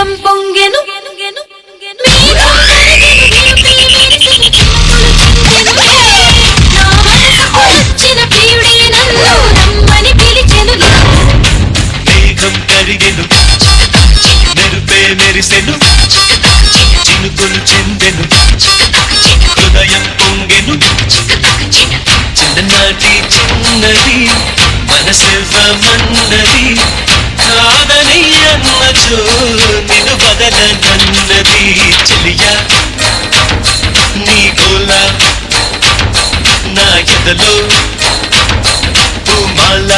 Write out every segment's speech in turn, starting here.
హృదయం పొంగెను వచ్చిన ప్రియుడే నన్ను రమ్మని పిలిచెను మేఘం కరిగెను మెరుపే మెరిసెను చినుకులు చెందెను హృదయం పొంగెను చిన్ననాటి చిన్నది మనసివ్వమన్నది కాదని అన్నచో నిన్ను బదలనన్నది చెలియా నీ గోల నా ఎదలో పూమాల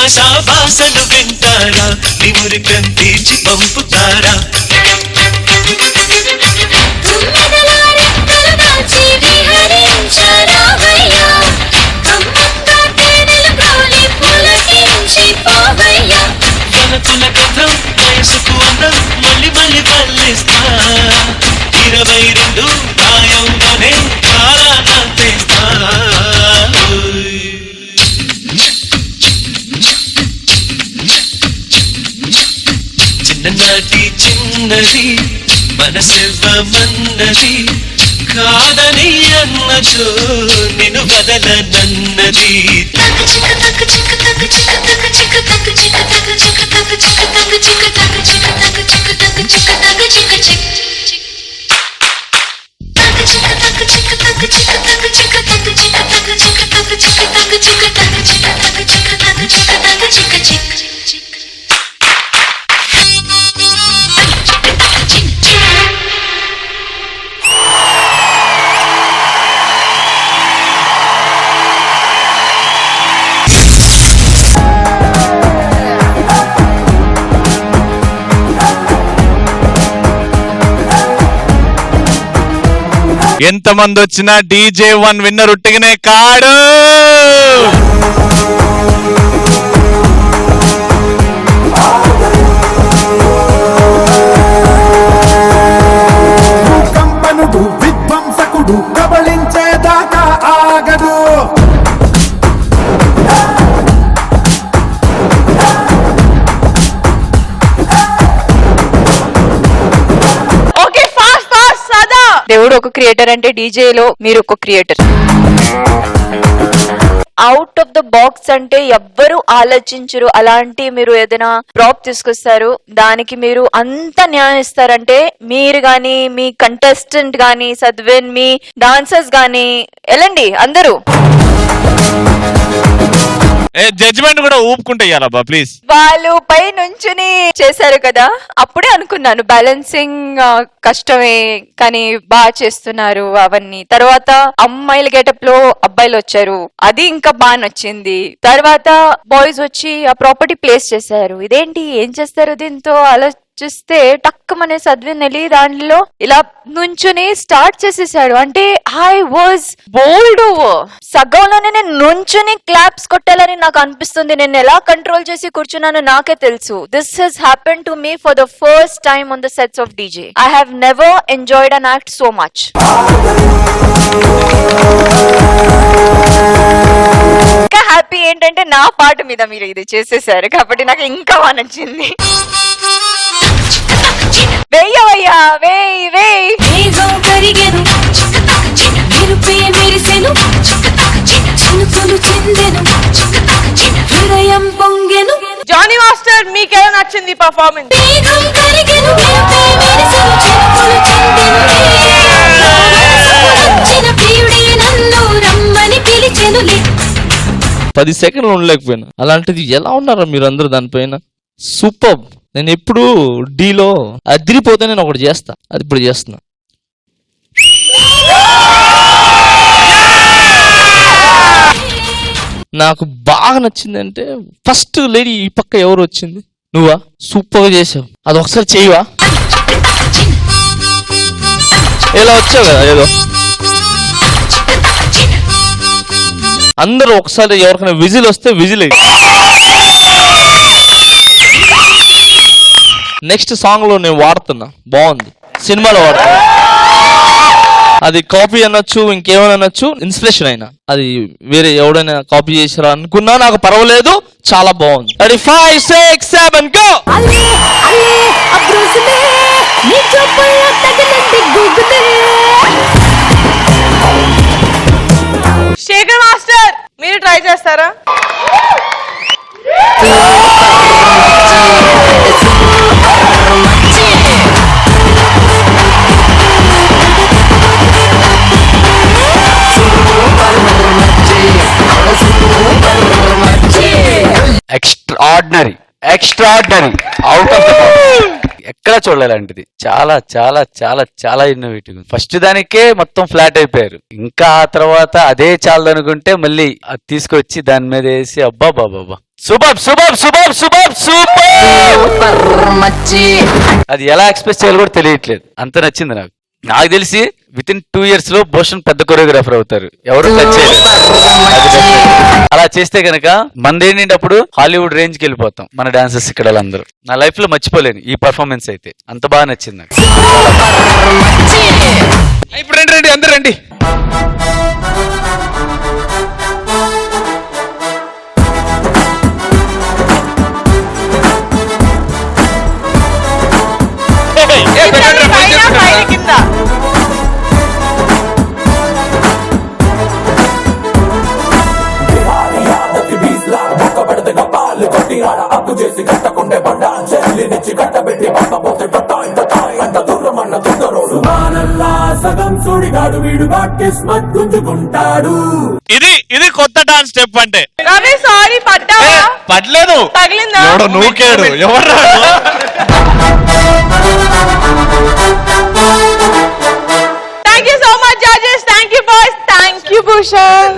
ఆశాభాసలు వింటారా నిమురికం తీర్చి పంపుతారా వలపుల గంధం వయసుకు అందం మళ్ళీ మళ్ళీ వల్లిస్తా 22 ప్రాయంలోనే చాలా నవ్వేస్తా చిన్ననాటి చిన్నది మనసివ్వమన్నది కాదని అన్నచో నిన్ను బదలనన్నది ఎంతమంది వచ్చినా DJ1 విన్నర్ ఉట్టిగానే కాడు. కంపనుడు విధ్వంసకుడు కబళించేదాకా ఆగదు. దేవుడు ఒక క్రియేటర్ అంటే డీజేలో మీరు ఒక creator. Out of the box అంటే ఎవ్వరు ఆలోచించరు. అలాంటి మీరు ఏదైనా ప్రాప్ తీసుకొస్తారు, దానికి మీరు అంత న్యాయం ఇస్తారంటే మీరు గాని, మీ కంటెస్టెంట్ గాని, సద్విన్, మీ డాన్సర్స్ గాని వెళ్ళండి అందరూ. జడ్జిమెంట్ కూడా ఊపుకుంటే ఇయ్యాలబ్బా ప్లీజ్. వాళ్ళు పై నుంచుని చేశారు కదా, అప్పుడే అనుకున్నాను బ్యాలెన్సింగ్ కష్టమే కానీ బాగా చేస్తున్నారు అవన్నీ. తర్వాత అమ్మాయిల గెటప్ లో అబ్బాయిలు వచ్చారు, అది ఇంకా బాగా నచ్చింది. తర్వాత బాయ్స్ వచ్చి ఆ ప్రాపర్టీ ప్లేస్ చేశారు. ఇదేంటి ఏం చేస్తారు దీంతో చూస్తే టక్కుమనే సద్విన్ వెళ్ళి దాంట్లో ఇలా నుంచుని స్టార్ట్ చేసేసాడు. అంటే ఐ వాజ్ బోల్డ్ ఓవర్. సగంలోనే నేను నుంచుని క్లాప్స్ కొట్టాలని నాకు అనిపిస్తుంది. నేను ఎలా కంట్రోల్ చేసి కూర్చున్నాను నాకే తెలుసు. This has happen to me for the first time on the sets of DJ. I have never enjoyed an act so much. ఇంకా హ్యాపీ ఏంటంటే నా పాట మీద మీరు ఇది చేసేసారు కాబట్టి నాకు ఇంకా బాగా నచ్చింది. వెయ్యవయ్యా వేయ్ వేయ్. మేఘం కరిగెను మెరుపే మెరిసెను చినుకులు చెందెను హృదయం పొంగెను. జానీ మాస్టర్ మీకెలా నచ్చింది పర్ఫార్మెన్స్? మేఘం కరిగెను మెరుపే మెరిసెను చినుకులు చెందెను వచ్చిన ప్రియుడే నన్ను రమ్మని పిలిచెనులే. 10 సెకండ్లు ఉండలేకపోయినా. అలాంటిది ఎలా ఉన్నారా మీరు అందరూ దానిపైన? సూపర్. నేను ఎప్పుడు డీలో అదిరిపోతే నేను ఒకటి చేస్తా, అది ఇప్పుడు చేస్తున్నా. నాకు బాగా నచ్చింది అంటే ఫస్ట్ లేడీ ఈ పక్క ఎవరు వచ్చింది? నువ్వా? సూపర్గా చేసావు. అది ఒకసారి చేయవా? ఎలా వచ్చావు కదా ఏదో. అందరూ ఒకసారి ఎవరికైనా విజిల్ వస్తే విజిల్ అయ్యి. నెక్స్ట్ సాంగ్ లో నేను వాడుతున్నా, బాగుంది, సినిమాలో వాడుతున్నా. అది కాపీ అనొచ్చు, ఇంకేమైనా అనొచ్చు, ఇన్స్పిరేషన్ అయినా. అది వేరే ఎవడైనా కాపీ చేసారా అనుకున్నా నాకు పర్వాలేదు, చాలా బాగుంది. అది 5, 6, 7 గో. అల్లే అల్లే అబ్రోసులే నీ చూపుల్లో తగిలింది గుగులే. శేఖర్ మాస్టర్ మీరు ట్రై చేస్తారా? ఎక్స్ట్రాడినరీ అవుట్ ఆఫ్ ద ఎక్కడ చూడలేంటిది. చాలా చాలా చాలా చాలా ఇన్నోవేటివ్. ఫస్ట్ దానికే మొత్తం ఫ్లాట్ అయిపోయారు. ఇంకా ఆ తర్వాత అదే చాలు అనుకుంటే మళ్ళీ అది తీసుకొచ్చి దాని మీద వేసి అబ్బా బాబా super super super super super. అది ఎలా ఎక్స్ప్రెస్ చేయాలో కూడా తెలియట్లేదు, అంత నచ్చింది నాకు. నాకు తెలిసి విత్ ఇన్ 2 years లో భూషణ్ పెద్ద కొరియోగ్రాఫర్ అవుతారు. ఎవరు టచ్ చేయలేదు. అలా చేస్తే గనక మందేంటి అప్పుడు హాలీవుడ్ రేంజ్కి వెళ్ళిపోతాం మన డాన్సర్స్ ఇక్కడ వాళ్ళందరూ. నా లైఫ్ లో మర్చిపోలేను ఈ పర్ఫార్మెన్స్ అయితే, అంత బాగా నచ్చింది నాకు. ఇప్పుడు రండి అందరు రండి. కింద ఇది కొత్త డాన్స్ స్టెప్ అంటే. రవి సారీ పడ్డావా? పడలేదు, తగిలిందా? నూకాడు. ఎవరు thank you so much judges. Thank you boys. Thank you Bhushan.